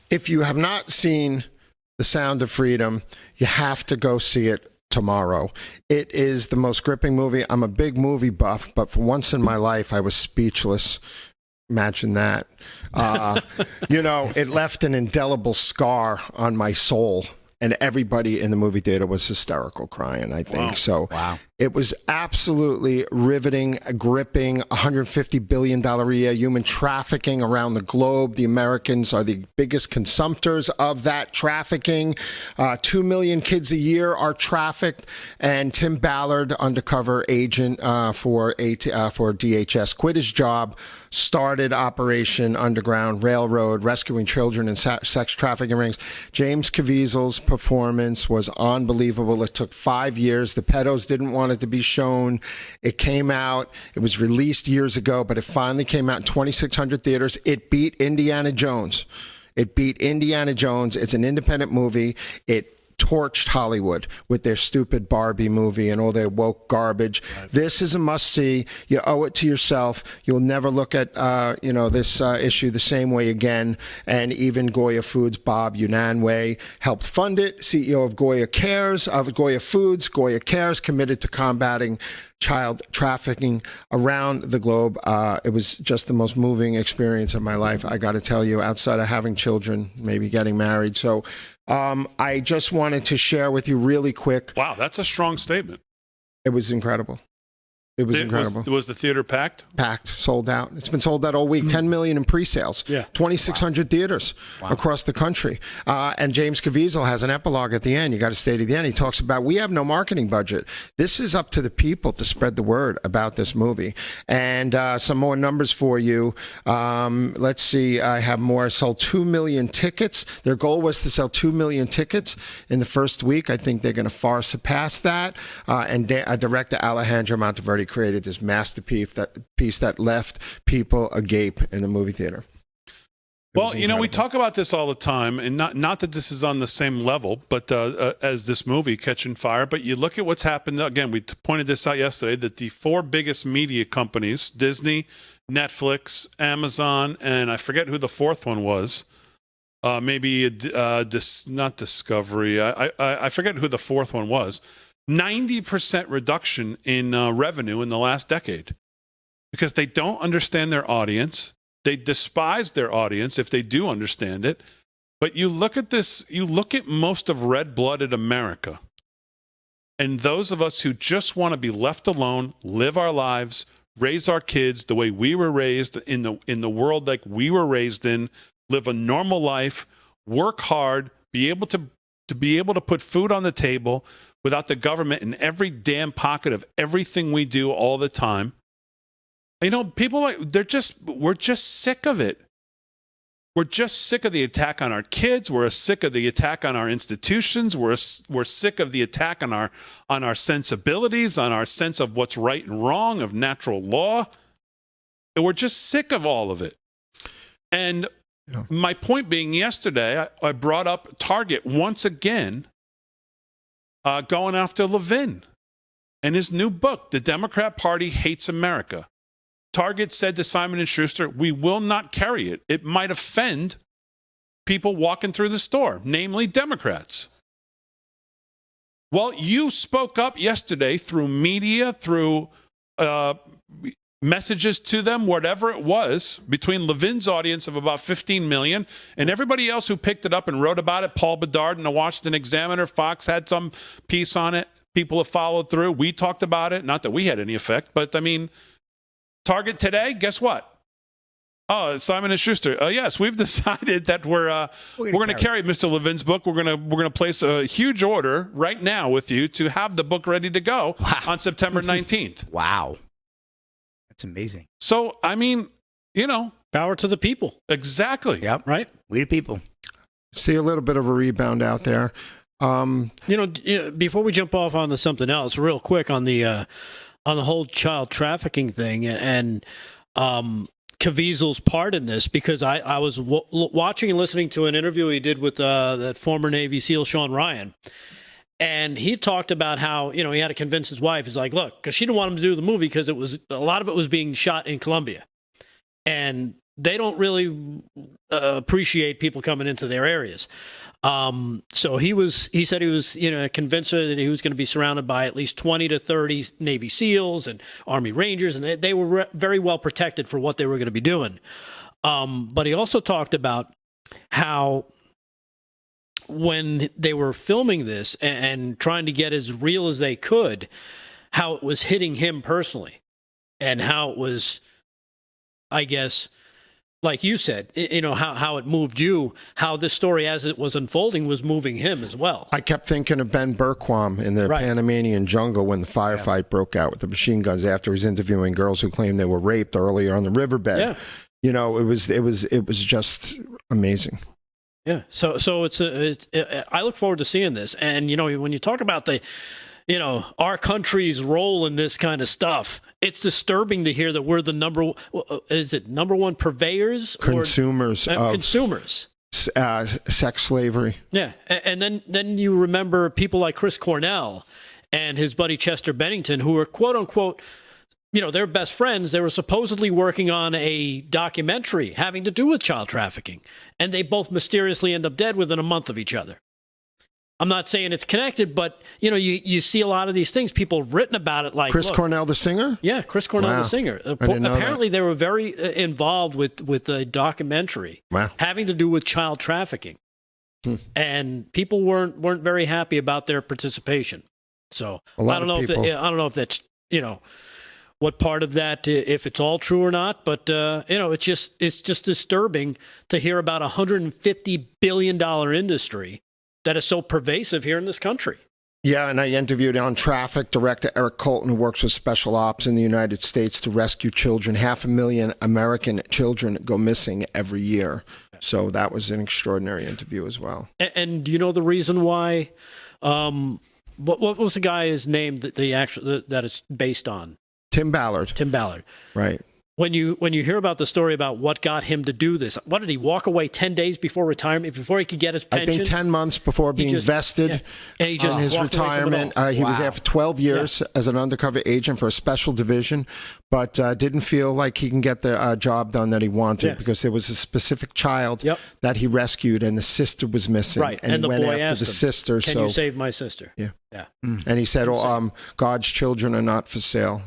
If you have not seen The Sound of Freedom, you have to go see it tomorrow. It is the most gripping movie. I'm a big movie buff, but for once in my life, I was speechless. Imagine that. It left an indelible scar on my soul. And everybody in the movie theater was hysterical crying, I think. Wow. So wow. It was absolutely riveting, gripping, $150 billion a year, human trafficking around the globe. The Americans are the biggest consumptors of that trafficking. 2 million kids a year are trafficked. And Tim Ballard, undercover agent for DHS, quit his job, started Operation Underground Railroad, rescuing children in sex trafficking rings. James Caviezel's performance was unbelievable. It took 5 years. The pedos didn't want it to be shown. It came out. It was released years ago, but it finally came out in 2,600 theaters. It beat Indiana Jones. It's an independent movie. It torched Hollywood with their stupid Barbie movie and all their woke garbage. Right. This is a must-see. You owe it to yourself. You'll never look at this issue the same way again. And even Goya Foods' Bob Unanue helped fund it. CEO of Goya Foods, Goya Cares, committed to combating child trafficking around the globe. It was just the most moving experience of my life, I got to tell you, outside of having children, maybe getting married. So I just wanted to share with you really quick. Wow, that's a strong statement. It was incredible. Was the theater packed? Packed, sold out. It's been sold out all week. 10 million in pre-sales. Yeah. 2,600 theaters across the country. And James Caviezel has an epilogue at the end. You got to stay to the end. He talks about, we have no marketing budget. This is up to the people to spread the word about this movie. And some more numbers for you. Let's see. I have more. Sold 2 million tickets. Their goal was to sell 2 million tickets in the first week. I think they're going to far surpass that. And director Alejandro Monteverdi created this masterpiece that left people agape in the movie theater. Well, we talk about this all the time, and not that this is on the same level, but as this movie, Catching Fire. But you look at what's happened. Again, we pointed this out yesterday, that the 4 biggest media companies, Disney, Netflix, Amazon, and I forget who the 4th one was. Maybe not Discovery. I forget who the 4th one was. 90% reduction in revenue in the last decade, because they don't understand their audience. They despise their audience if they do understand it. But you look at this, you look at most of red-blooded America, and those of us who just want to be left alone, live our lives, raise our kids the way we were raised in the world like we were raised in, live a normal life, work hard, be able to put food on the table without the government in every damn pocket of everything we do all the time. People we're just sick of it. We're just sick of the attack on our kids. We're sick of the attack on our institutions. We're sick of the attack on our sensibilities, on our sense of what's right and wrong, of natural law. And we're just sick of all of it. And my point being, yesterday, I brought up Target once again, going after Levin and his new book, The Democrat Party Hates America. Target said to Simon & Schuster, we will not carry it. It might offend people walking through the store, namely Democrats. Well, you spoke up yesterday through media, through messages to them, whatever it was, between Levin's audience of about 15 million and everybody else who picked it up and wrote about it. Paul Bedard in the Washington Examiner, Fox had some piece on it. People have followed through. We talked about it. Not that we had any effect, but Target today, guess what? Oh, Simon & Schuster. Yes, we've decided that we're going to carry Mr. Levin's book. We're going to place a huge order right now with you to have the book ready to go on September 19th. Wow. That's amazing. So, power to the people. Exactly. Yep. Right? We the people. See a little bit of a rebound out there. Before we jump off onto something else, real quick on the whole child trafficking thing and Caviezel's part in this, because I was watching and listening to an interview he did with that former Navy SEAL Sean Ryan. And he talked about how, he had to convince his wife. He's like, look, because she didn't want him to do the movie because a lot of it was being shot in Colombia. And they don't really appreciate people coming into their areas. So he said he was, convinced that he was going to be surrounded by at least 20 to 30 Navy SEALs and Army Rangers, and they were very well protected for what they were going to be doing. But he also talked about how when they were filming this and trying to get as real as they could, how it was hitting him personally, and how it was, I guess, like you said, how it moved you, how this story as it was unfolding was moving him as well. I kept thinking of Ben Bergquam in the Panamanian jungle when the firefight broke out with the machine guns after he was interviewing girls who claimed they were raped earlier on the riverbed. Yeah. It was just amazing. Yeah. So I look forward to seeing this. And, when you talk about our country's role in this kind of stuff, it's disturbing to hear that we're the number one purveyors? Consumers of consumers. Sex slavery. Yeah. And then you remember people like Chris Cornell and his buddy Chester Bennington, who were, quote unquote, they're best friends. They were supposedly working on a documentary having to do with child trafficking, and they both mysteriously end up dead within a month of each other. I'm not saying it's connected, but you see a lot of these things. People have written about it, like Chris Cornell, the singer. Yeah, Chris Cornell, the singer. Apparently, they were very involved with a documentary having to do with child trafficking, and people weren't very happy about their participation. So I don't know if that's what part of that, if it's all true or not, but it's just disturbing to hear about $150 billion industry that is so pervasive here in this country. Yeah, and I interviewed on Traffic director Eric Colton, who works with special ops in the United States to rescue children. 500,000 American children go missing every year. So that was an extraordinary interview as well. And do you know the reason why? What was the guy's name that it's based on? Tim Ballard. Right. When you hear about the story about what got him to do this, what did he walk away 10 days before retirement, before he could get his pension? I think 10 months before being vested in his retirement. He was there for 12 years as an undercover agent for a special division, but didn't feel like he can get the job done that he wanted because there was a specific child that he rescued, and the sister was missing. Right, and he the went boy after asked the sister. Can you save my sister? Yeah. And he said, God's children are not for sale.